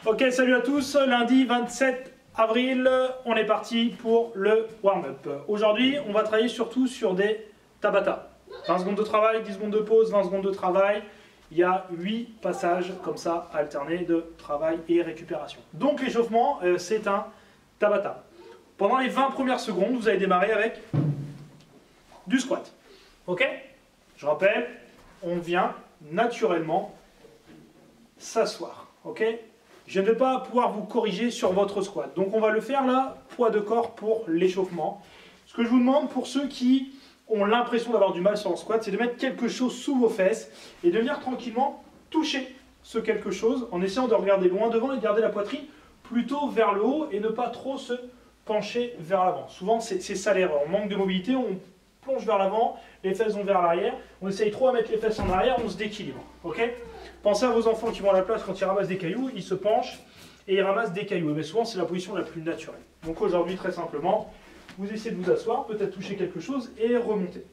Ok, salut à tous, lundi 27 avril, on est parti pour le warm-up. Aujourd'hui, on va travailler surtout sur des Tabata. 20 secondes de travail, 10 secondes de pause, 20 secondes de travail. Il y a 8 passages comme ça alternés de travail et récupération. Donc l'échauffement, c'est un Tabata. Pendant les 20 premières secondes, vous allez démarrer avec du squat. Ok? Je rappelle, on vient naturellement s'asseoir. Ok? Je ne vais pas pouvoir vous corriger sur votre squat. Donc on va le faire là, poids de corps pour l'échauffement. Ce que je vous demande pour ceux qui ont l'impression d'avoir du mal sur le squat, c'est de mettre quelque chose sous vos fesses et de venir tranquillement toucher ce quelque chose en essayant de regarder loin devant et de garder la poitrine plutôt vers le haut et ne pas trop se pencher vers l'avant. Souvent c'est ça l'erreur, on manque de mobilité, on plonge vers l'avant, les fesses vont vers l'arrière, on essaye trop à mettre les fesses en arrière, on se dééquilibre. Ok ? Pensez à vos enfants qui vont à la place quand ils ramassent des cailloux, ils se penchent et ils ramassent des cailloux. Mais souvent c'est la position la plus naturelle. Donc aujourd'hui très simplement, vous essayez de vous asseoir, peut-être toucher quelque chose et remonter.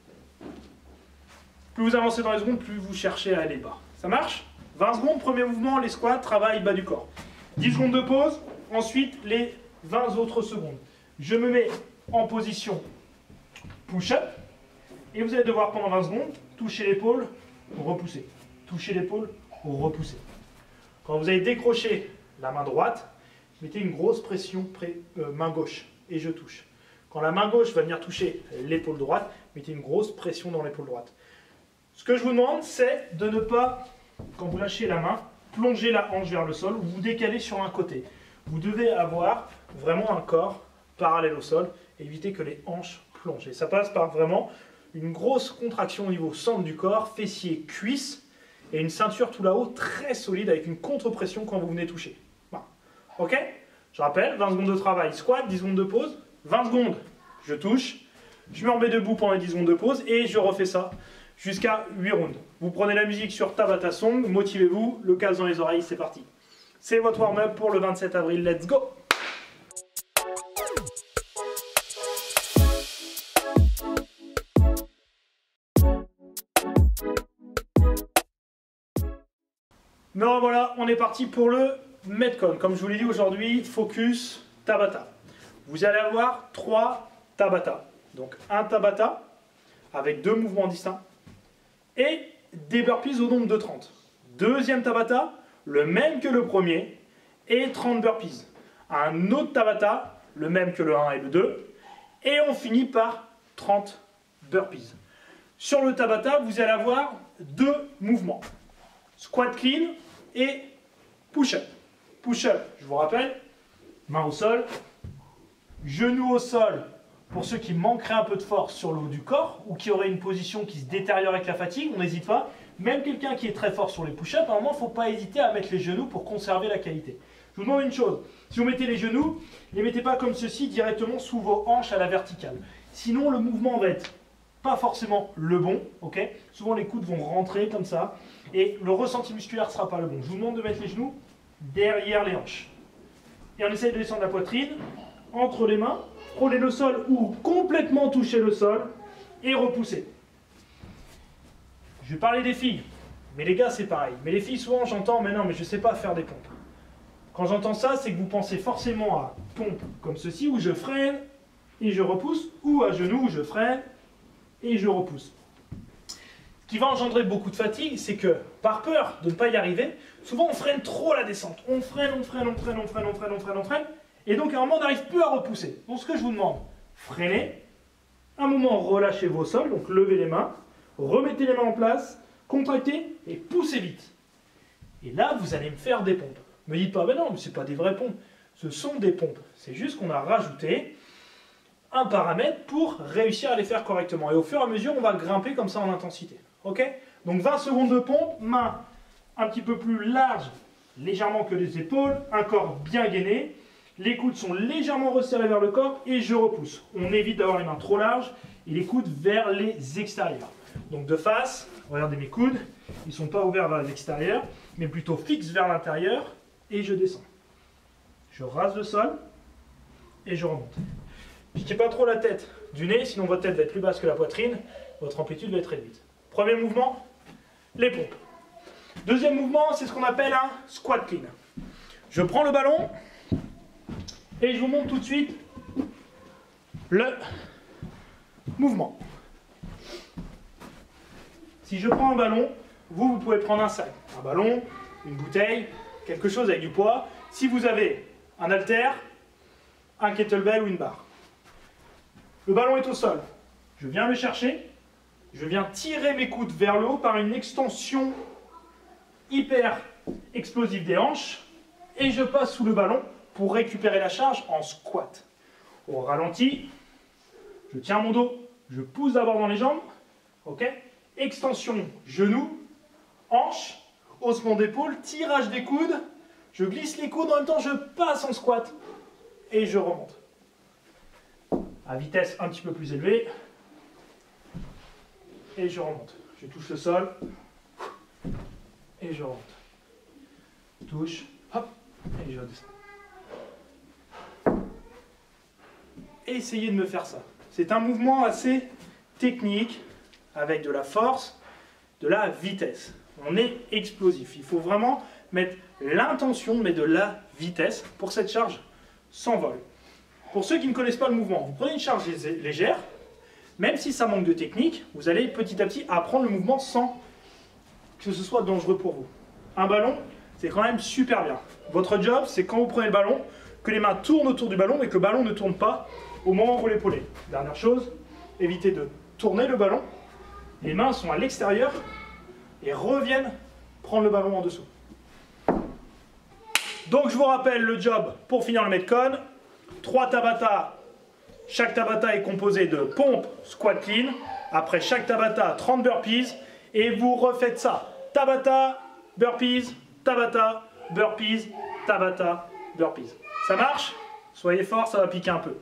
Plus vous avancez dans les secondes, plus vous cherchez à aller bas. Ça marche ? 20 secondes, premier mouvement, les squats, travail bas du corps. 10 secondes de pause, ensuite les 20 autres secondes. Je me mets en position push-up et vous allez devoir pendant 20 secondes toucher l'épaule, repousser. Toucher l'épaule, repousser. Quand vous avez décroché la main droite, mettez une grosse pression main gauche et je touche. Quand la main gauche va venir toucher l'épaule droite, mettez une grosse pression dans l'épaule droite. Ce que je vous demande, c'est de ne pas, quand vous lâchez la main, plonger la hanche vers le sol ou vous décaler sur un côté. Vous devez avoir vraiment un corps parallèle au sol et éviter que les hanches plongent. Et ça passe par vraiment une grosse contraction au niveau centre du corps, fessiers, cuisses, et une ceinture tout là-haut très solide avec une contre-pression quand vous venez toucher. Voilà. Ok? Je rappelle, 20 secondes de travail, squat, 10 secondes de pause, 20 secondes, je touche, je me remets debout pendant les 10 secondes de pause et je refais ça jusqu'à 8 rounds. Vous prenez la musique sur Tabata Song, motivez-vous, le casque dans les oreilles, c'est parti. C'est votre warm-up pour le 27 avril, let's go! Non, voilà, on est parti pour le Metcon. Comme je vous l'ai dit aujourd'hui, focus Tabata. Vous allez avoir 3 Tabata. Donc un Tabata avec 2 mouvements distincts et des burpees au nombre de 30. Deuxième Tabata, le même que le premier et 30 burpees. Un autre Tabata, le même que le 1 et le 2 et on finit par 30 burpees. Sur le Tabata, vous allez avoir 2 mouvements. Squat clean et push-up. Push-up, je vous rappelle, main au sol, genou au sol pour ceux qui manqueraient un peu de force sur le haut du corps ou qui auraient une position qui se détériore avec la fatigue, on n'hésite pas. Même quelqu'un qui est très fort sur les push-ups, à un moment, il ne faut pas hésiter à mettre les genoux pour conserver la qualité. Je vous demande une chose, si vous mettez les genoux, ne les mettez pas comme ceci directement sous vos hanches à la verticale. Sinon, le mouvement va être pas forcément le bon, ok? Souvent les coudes vont rentrer comme ça et le ressenti musculaire ne sera pas le bon. Je vous demande de mettre les genoux derrière les hanches. Et on essaye de descendre la poitrine entre les mains, frôler le sol ou complètement toucher le sol et repousser. Je vais parler des filles, mais les gars c'est pareil. Mais les filles souvent j'entends, mais non mais je ne sais pas faire des pompes. Quand j'entends ça, c'est que vous pensez forcément à pompe comme ceci où je freine et je repousse, ou à genoux où je freine et je repousse. Ce qui va engendrer beaucoup de fatigue, c'est que par peur de ne pas y arriver, souvent on freine trop la descente. On freine, et donc à un moment on n'arrive plus à repousser. Donc ce que je vous demande, freinez, un moment relâchez vos sols, donc levez les mains, remettez les mains en place, contractez et poussez vite. Et là vous allez me faire des pompes. Ne me dites pas, ben non, mais ce n'est pas des vraies pompes. Ce sont des pompes. C'est juste qu'on a rajouté un paramètre pour réussir à les faire correctement. Et au fur et à mesure, on va grimper comme ça en intensité. Ok? Donc 20 secondes de pompe, main un petit peu plus large, légèrement que les épaules, un corps bien gainé, les coudes sont légèrement resserrés vers le corps et je repousse. On évite d'avoir les mains trop larges et les coudes vers les extérieurs. Donc de face, regardez mes coudes, ils ne sont pas ouverts vers l'extérieur, mais plutôt fixes vers l'intérieur et je descends. Je rase le sol et je remonte. Piquez pas trop la tête du nez, sinon votre tête va être plus basse que la poitrine, votre amplitude va être réduite. Premier mouvement, les pompes. Deuxième mouvement, c'est ce qu'on appelle un squat clean. Je prends le ballon et je vous montre tout de suite le mouvement. Si je prends un ballon, vous pouvez prendre un sac, un ballon, une bouteille, quelque chose avec du poids. Si vous avez un haltère, un kettlebell ou une barre. Le ballon est au sol. Je viens le chercher. Je viens tirer mes coudes vers le haut par une extension hyper explosive des hanches. Et je passe sous le ballon pour récupérer la charge en squat. Au ralenti, je tiens mon dos, je pousse d'abord dans les jambes. Ok ? Extension, genou, hanche, haussement d'épaule, tirage des coudes. Je glisse les coudes, en même temps je passe en squat. Et je remonte. À vitesse un petit peu plus élevée. Et je remonte. Je touche le sol. Et je remonte. Je touche. Hop. Et je redescends. Essayez de me faire ça. C'est un mouvement assez technique, avec de la force, de la vitesse. On est explosif. Il faut vraiment mettre l'intention, mais de la vitesse pour cette charge sans vol. Pour ceux qui ne connaissent pas le mouvement, vous prenez une charge légère, même si ça manque de technique, vous allez petit à petit apprendre le mouvement sans que ce soit dangereux pour vous. Un ballon, c'est quand même super bien. Votre job, c'est quand vous prenez le ballon, que les mains tournent autour du ballon et que le ballon ne tourne pas au moment où vous l'épaulez. Dernière chose, évitez de tourner le ballon. Les mains sont à l'extérieur et reviennent prendre le ballon en dessous. Donc je vous rappelle le job pour finir le Metcon. 3 Tabata. Chaque Tabata est composé de pompe, squat clean. Après chaque Tabata, 30 burpees. Et vous refaites ça. Tabata, burpees, Tabata, burpees, Tabata, burpees. Ça marche? Soyez forts, ça va piquer un peu.